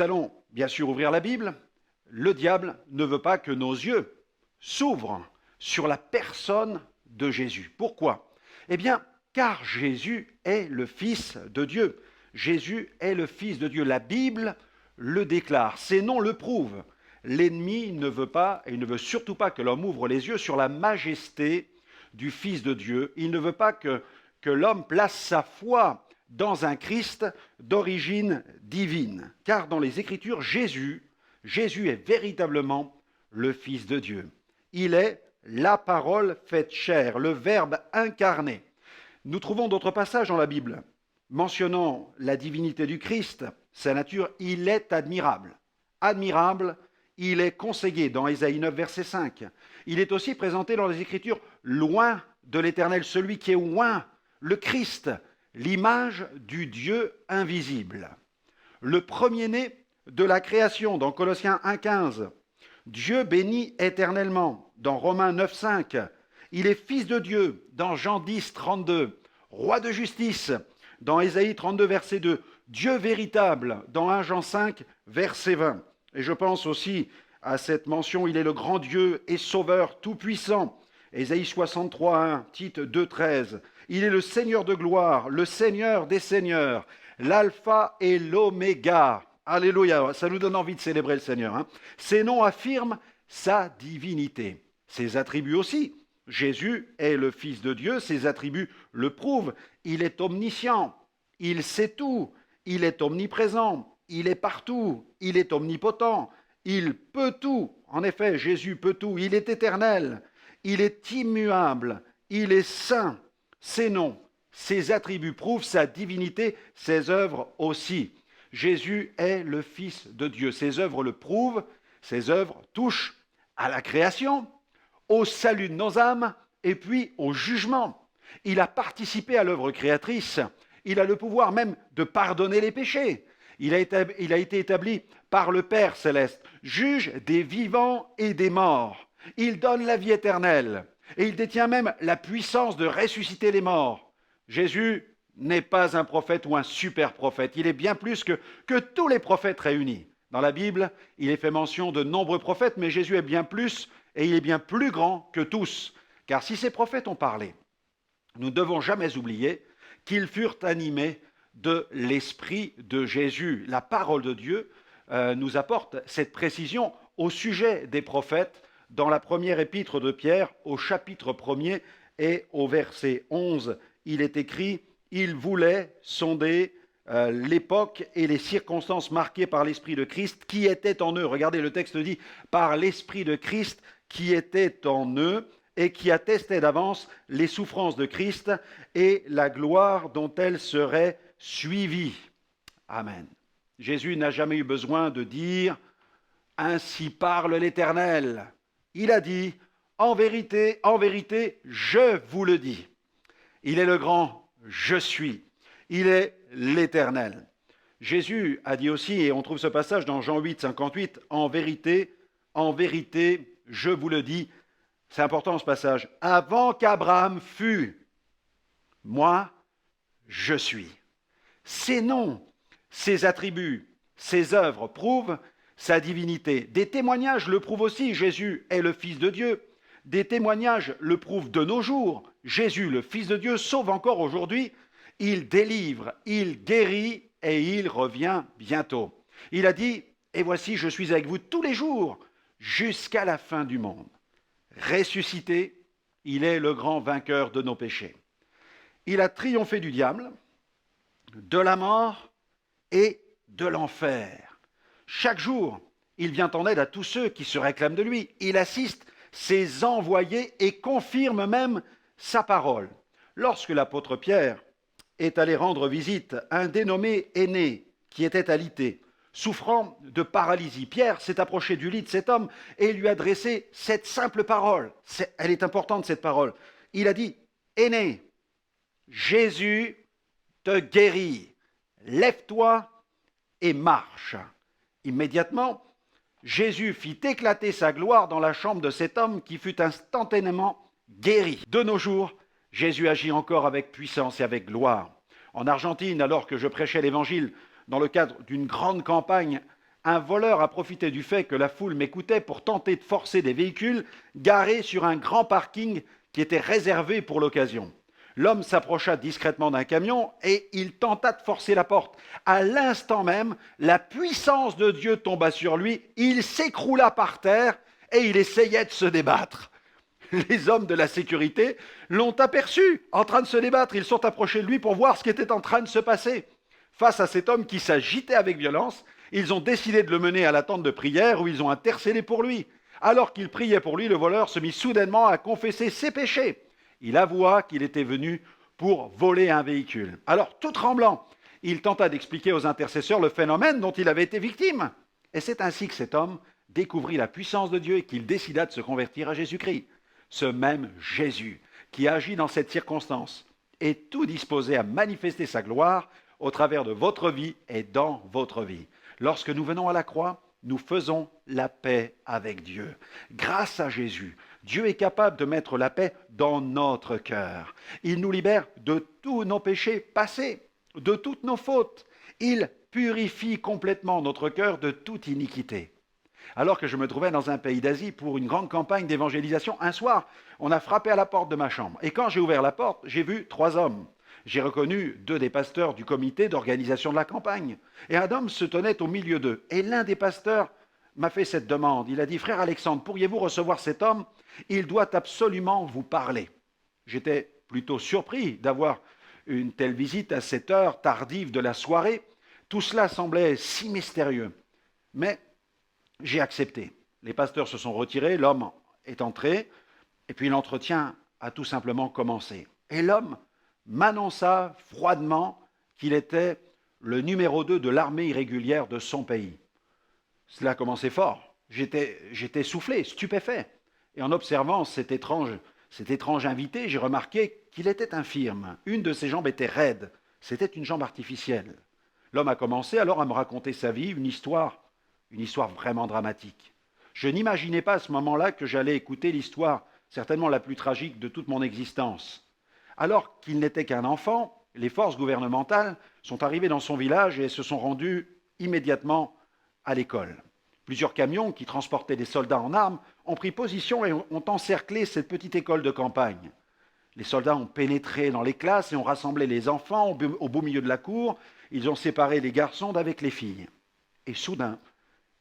nous allons bien sûr ouvrir la Bible. Le diable ne veut pas que nos yeux s'ouvrent sur la personne de Jésus. Pourquoi? Eh bien, car Jésus est le Fils de Dieu. Jésus est le Fils de Dieu. La Bible le déclare. Ces noms le prouvent. L'ennemi ne veut pas, et il ne veut surtout pas que l'homme ouvre les yeux sur la majesté du Fils de Dieu. Il ne veut pas que l'homme place sa foi dans un Christ d'origine divine. Car dans les Écritures, Jésus est véritablement le Fils de Dieu. Il est la parole faite chair, le Verbe incarné. Nous trouvons d'autres passages dans la Bible mentionnant la divinité du Christ, sa nature. Il est admirable. Admirable, il est conseillé dans Ésaïe 9, verset 5. Il est aussi présenté dans les Écritures loin de l'Éternel, celui qui est loin, le Christ, l'image du Dieu invisible. Le premier-né de la création, dans Colossiens 1, 15. Dieu béni éternellement, dans Romains 9, 5. Il est fils de Dieu, dans Jean 10, 32. Roi de justice, dans Ésaïe 32, verset 2. Dieu véritable, dans 1 Jean 5, verset 20. Et je pense aussi à cette mention, il est le grand Dieu et sauveur tout-puissant. Ésaïe 63, 1, Tite 2, 13. Il est le Seigneur de gloire, le Seigneur des seigneurs, l'alpha et l'oméga. Alléluia, ça nous donne envie de célébrer le Seigneur. Hein. Ces noms affirment sa divinité. Ses attributs aussi. Jésus est le Fils de Dieu, ses attributs le prouvent. Il est omniscient, il sait tout, il est omniprésent, il est partout, il est omnipotent, il peut tout. En effet, Jésus peut tout, il est éternel, il est immuable, il est saint. Ses noms, ses attributs prouvent sa divinité, ses œuvres aussi. Jésus est le Fils de Dieu. Ses œuvres le prouvent, ses œuvres touchent à la création, au salut de nos âmes et puis au jugement. Il a participé à l'œuvre créatrice. Il a le pouvoir même de pardonner les péchés. Il a été établi par le Père céleste, juge des vivants et des morts. Il donne la vie éternelle et il détient même la puissance de ressusciter les morts. Jésus n'est pas un prophète ou un super prophète. Il est bien plus que tous les prophètes réunis. Dans la Bible, il est fait mention de nombreux prophètes, mais Jésus est bien plus et il est bien plus grand que tous. Car si ces prophètes ont parlé, nous ne devons jamais oublier qu'ils furent animés de l'Esprit de Jésus. La parole de Dieu nous apporte cette précision au sujet des prophètes dans la première épître de Pierre, au chapitre 1er et au verset 11. Il est écrit « Il voulait sonder l'époque et les circonstances marquées par l'Esprit de Christ qui était en eux. » Regardez, le texte dit « par l'Esprit de Christ qui était en eux » et qui attestait d'avance les souffrances de Christ et la gloire dont elles seraient suivies. Amen. Jésus n'a jamais eu besoin de dire « Ainsi parle l'Éternel ». Il a dit « En vérité, je vous le dis ». Il est le grand « Je suis ». Il est l'Éternel. Jésus a dit aussi, et on trouve ce passage dans Jean 8, 58, « En vérité, je vous le dis ». C'est important ce passage. « Avant qu'Abraham fût, moi, je suis ». Ses noms, ses attributs, ses œuvres prouvent sa divinité. Des témoignages le prouvent aussi. Jésus est le Fils de Dieu. Des témoignages le prouvent de nos jours. Jésus, le Fils de Dieu, sauve encore aujourd'hui. Il délivre, il guérit et il revient bientôt. Il a dit « Et voici, je suis avec vous tous les jours jusqu'à la fin du monde ». Ressuscité, il est le grand vainqueur de nos péchés. Il a triomphé du diable, de la mort et de l'enfer. Chaque jour, il vient en aide à tous ceux qui se réclament de lui. Il assiste ses envoyés et confirme même sa parole. Lorsque l'apôtre Pierre est allé rendre visite à un dénommé Énée qui était alité, souffrant de paralysie, Pierre s'est approché du lit de cet homme et lui a adressé cette simple parole. Elle est importante, cette parole. Il a dit « Énée, Jésus te guérit. Lève-toi et marche. » Immédiatement, Jésus fit éclater sa gloire dans la chambre de cet homme qui fut instantanément guéri. De nos jours, Jésus agit encore avec puissance et avec gloire. En Argentine, alors que je prêchais l'Évangile dans le cadre d'une grande campagne Un voleur a profité du fait que la foule m'écoutait pour tenter de forcer des véhicules garés sur un grand parking qui était réservé pour l'occasion. L'homme s'approcha discrètement d'un camion et il tenta de forcer la porte. À l'instant même, la puissance de Dieu tomba sur lui, il s'écroula par terre et il essayait de se débattre. Les hommes de la sécurité l'ont aperçu en train de se débattre. Ils sont approchés de lui pour voir ce qui était en train de se passer. Face à cet homme qui s'agitait avec violence, ils ont décidé de le mener à la tente de prière où ils ont intercédé pour lui. Alors qu'il priait pour lui, le voleur se mit soudainement à confesser ses péchés. Il avoua qu'il était venu pour voler un véhicule. Alors, tout tremblant, il tenta d'expliquer aux intercesseurs le phénomène dont il avait été victime. Et c'est ainsi que cet homme découvrit la puissance de Dieu et qu'il décida de se convertir à Jésus-Christ. Ce même Jésus qui agit dans cette circonstance est tout disposé à manifester sa gloire au travers de votre vie et dans votre vie. Lorsque nous venons à la croix, nous faisons la paix avec Dieu. Grâce à Jésus, Dieu est capable de mettre la paix dans notre cœur. Il nous libère de tous nos péchés passés, de toutes nos fautes. Il purifie complètement notre cœur de toute iniquité. Alors que je me trouvais dans un pays d'Asie pour une grande campagne d'évangélisation, un soir, on a frappé à la porte de ma chambre. Et quand j'ai ouvert la porte, j'ai vu 3 hommes. J'ai reconnu 2 des pasteurs du comité d'organisation de la campagne. Et un homme se tenait au milieu d'eux. Et l'un des pasteurs m'a fait cette demande. Il a dit, frère Alexandre, pourriez-vous recevoir cet homme? Il doit absolument vous parler. J'étais plutôt surpris d'avoir une telle visite à cette heure tardive de la soirée. Tout cela semblait si mystérieux. Mais j'ai accepté. Les pasteurs se sont retirés, l'homme est entré, et puis l'entretien a tout simplement commencé. Et l'homme m'annonça froidement qu'il était le numéro 2 de l'armée irrégulière de son pays. Cela commençait fort. J'étais soufflé, stupéfait. Et en observant cet étrange invité, j'ai remarqué qu'il était infirme. Une de ses jambes était raide. C'était une jambe artificielle. L'homme a commencé alors à me raconter sa vie, une histoire vraiment dramatique. Je n'imaginais pas à ce moment-là que j'allais écouter l'histoire certainement la plus tragique de toute mon existence. Alors qu'il n'était qu'un enfant, les forces gouvernementales sont arrivées dans son village et se sont rendues immédiatement à l'école. Plusieurs camions qui transportaient des soldats en armes ont pris position et ont encerclé cette petite école de campagne. Les soldats ont pénétré dans les classes et ont rassemblé les enfants au beau milieu de la cour. Ils ont séparé les garçons d'avec les filles. Et soudain,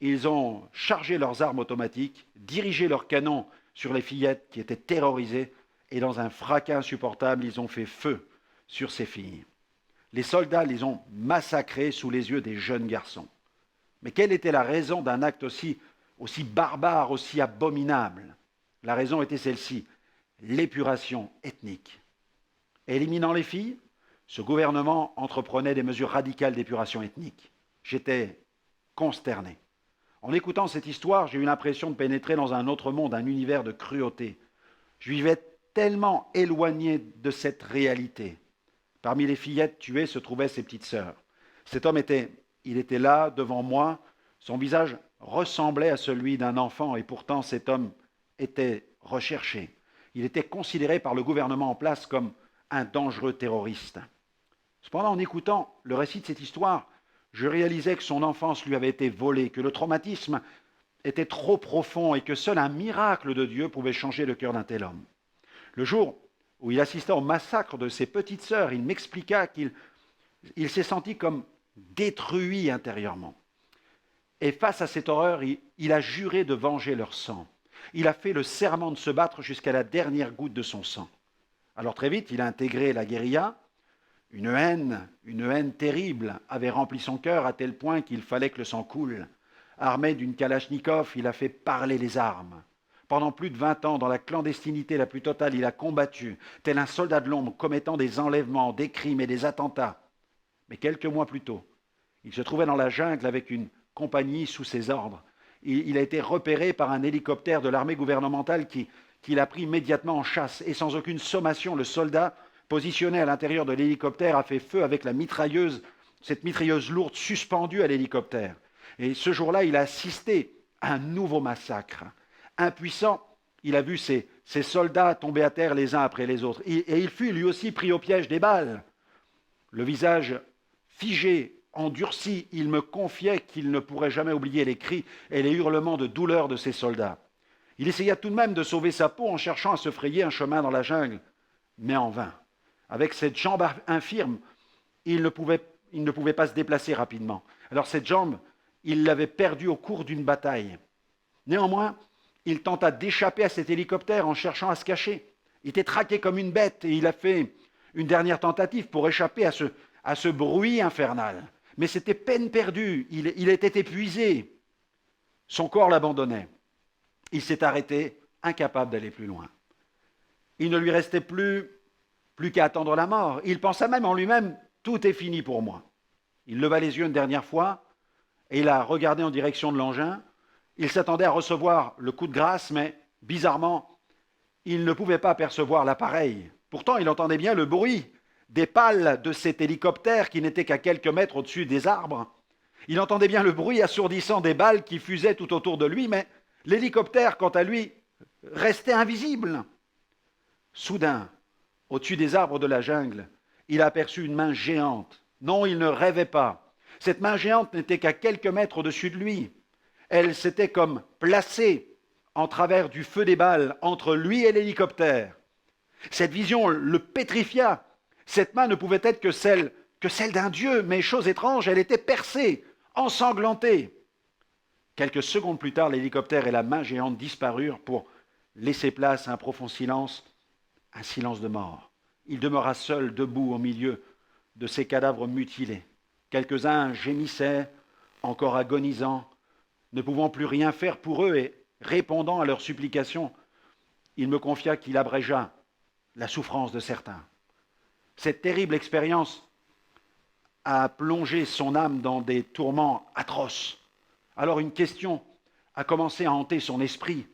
ils ont chargé leurs armes automatiques, dirigé leurs canons sur les fillettes qui étaient terrorisées, et dans un fracas insupportable, ils ont fait feu sur ces filles. Les soldats les ont massacrées sous les yeux des jeunes garçons. Mais quelle était la raison d'un acte aussi barbare, aussi abominable? La raison était celle-ci, l'épuration ethnique. Éliminant les filles, ce gouvernement entreprenait des mesures radicales d'épuration ethnique. J'étais consterné. En écoutant cette histoire, j'ai eu l'impression de pénétrer dans un autre monde, un univers de cruauté. Je vivais tellement éloigné de cette réalité. Parmi les fillettes tuées se trouvaient ses petites sœurs. Cet homme était là, devant moi. Son visage ressemblait à celui d'un enfant et pourtant cet homme était recherché. Il était considéré par le gouvernement en place comme un dangereux terroriste. Cependant, en écoutant le récit de cette histoire, je réalisais que son enfance lui avait été volée, que le traumatisme était trop profond et que seul un miracle de Dieu pouvait changer le cœur d'un tel homme. Le jour où il assista au massacre de ses petites sœurs, il m'expliqua qu'il s'est senti comme détruit intérieurement. Et face à cette horreur, il a juré de venger leur sang. Il a fait le serment de se battre jusqu'à la dernière goutte de son sang. Alors très vite, il a intégré la guérilla. Une haine terrible avait rempli son cœur à tel point qu'il fallait que le sang coule. Armé d'une kalachnikov, il a fait parler les armes. Pendant plus de 20 ans, dans la clandestinité la plus totale, il a combattu, tel un soldat de l'ombre, commettant des enlèvements, des crimes et des attentats. Mais quelques mois plus tôt, il se trouvait dans la jungle avec une compagnie sous ses ordres. Il a été repéré par un hélicoptère de l'armée gouvernementale qui l'a pris immédiatement en chasse. Et sans aucune sommation, le soldat, positionné à l'intérieur de l'hélicoptère, a fait feu avec la mitrailleuse, cette mitrailleuse lourde suspendue à l'hélicoptère. Et ce jour-là, il a assisté à un nouveau massacre. Impuissant, il a vu ces soldats tomber à terre les uns après les autres. Et il fut lui aussi pris au piège des balles. Le visage figé endurci, il me confiait qu'il ne pourrait jamais oublier les cris et les hurlements de douleur de ses soldats. Il essaya tout de même de sauver sa peau en cherchant à se frayer un chemin dans la jungle, mais en vain. Avec cette jambe infirme, il ne pouvait pas se déplacer rapidement. Alors cette jambe, il l'avait perdue au cours d'une bataille. Néanmoins, il tenta d'échapper à cet hélicoptère en cherchant à se cacher. Il était traqué comme une bête et il a fait une dernière tentative pour échapper à ce bruit infernal. Mais c'était peine perdue, il était épuisé. Son corps l'abandonnait. Il s'est arrêté, incapable d'aller plus loin. Il ne lui restait plus qu'à attendre la mort. Il pensa même en lui-même, tout est fini pour moi. Il leva les yeux une dernière fois et il a regardé en direction de l'engin. Il s'attendait à recevoir le coup de grâce, mais bizarrement, il ne pouvait pas percevoir l'appareil. Pourtant, il entendait bien le bruit des pales de cet hélicoptère qui n'était qu'à quelques mètres au-dessus des arbres. Il entendait bien le bruit assourdissant des balles qui fusaient tout autour de lui, mais l'hélicoptère, quant à lui, restait invisible. Soudain, au-dessus des arbres de la jungle, il aperçut une main géante. Non, il ne rêvait pas. Cette main géante n'était qu'à quelques mètres au-dessus de lui. Elle s'était comme placée en travers du feu des balles entre lui et l'hélicoptère. Cette vision le pétrifia. Cette main ne pouvait être que celle d'un dieu, mais chose étrange, elle était percée, ensanglantée. Quelques secondes plus tard, l'hélicoptère et la main géante disparurent pour laisser place à un profond silence, un silence de mort. Il demeura seul, debout, au milieu de ces cadavres mutilés. Quelques-uns gémissaient, encore agonisants, ne pouvant plus rien faire pour eux et répondant à leurs supplications. Il me confia qu'il abrégea la souffrance de certains. Cette terrible expérience a plongé son âme dans des tourments atroces. Alors une question a commencé à hanter son esprit.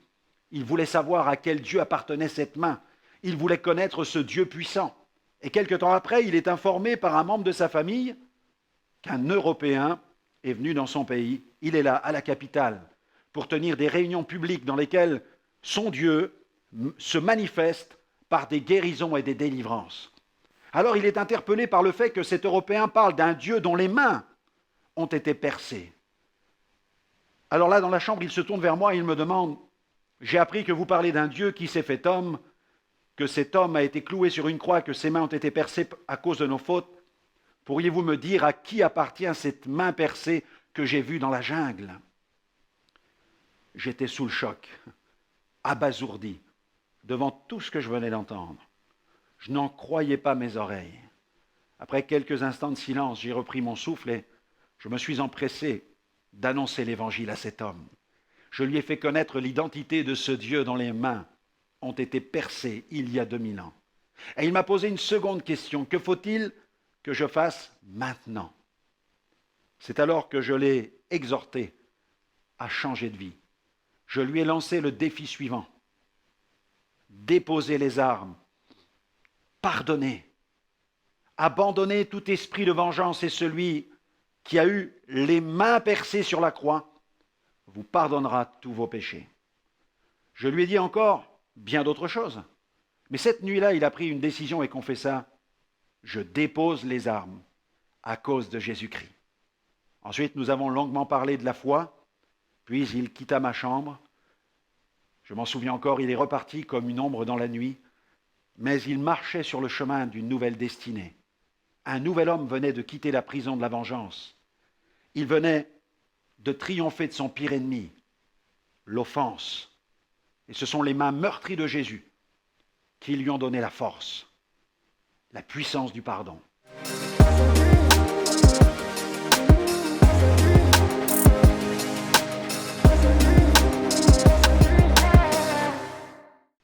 Il voulait savoir à quel Dieu appartenait cette main. Il voulait connaître ce Dieu puissant. Et quelque temps après, il est informé par un membre de sa famille qu'un Européen est venu dans son pays. Il est là, à la capitale, pour tenir des réunions publiques dans lesquelles son Dieu se manifeste par des guérisons et des délivrances. Alors il est interpellé par le fait que cet Européen parle d'un Dieu dont les mains ont été percées. Alors là, dans la chambre, il se tourne vers moi et il me demande « J'ai appris que vous parlez d'un Dieu qui s'est fait homme, que cet homme a été cloué sur une croix, que ses mains ont été percées à cause de nos fautes. Pourriez-vous me dire à qui appartient cette main percée que j'ai vue dans la jungle ?» J'étais sous le choc, abasourdi, devant tout ce que je venais d'entendre. Je n'en croyais pas mes oreilles. Après quelques instants de silence, j'ai repris mon souffle et je me suis empressé d'annoncer l'évangile à cet homme. Je lui ai fait connaître l'identité de ce Dieu dont les mains ont été percées il y a 2000 ans. Et il m'a posé une seconde question. Que faut-il que je fasse maintenant? C'est alors que je l'ai exhorté à changer de vie. Je lui ai lancé le défi suivant. Déposer les armes, pardonner, abandonner tout esprit de vengeance et celui qui a eu les mains percées sur la croix vous pardonnera tous vos péchés. Je lui ai dit encore bien d'autres choses. Mais cette nuit-là, il a pris une décision et confessa « Je dépose les armes à cause de Jésus-Christ ». Ensuite, nous avons longuement parlé de la foi, puis il quitta ma chambre. Je m'en souviens encore, il est reparti comme une ombre dans la nuit, mais il marchait sur le chemin d'une nouvelle destinée. Un nouvel homme venait de quitter la prison de la vengeance. Il venait de triompher de son pire ennemi, l'offense. Et ce sont les mains meurtries de Jésus qui lui ont donné la force, la puissance du pardon.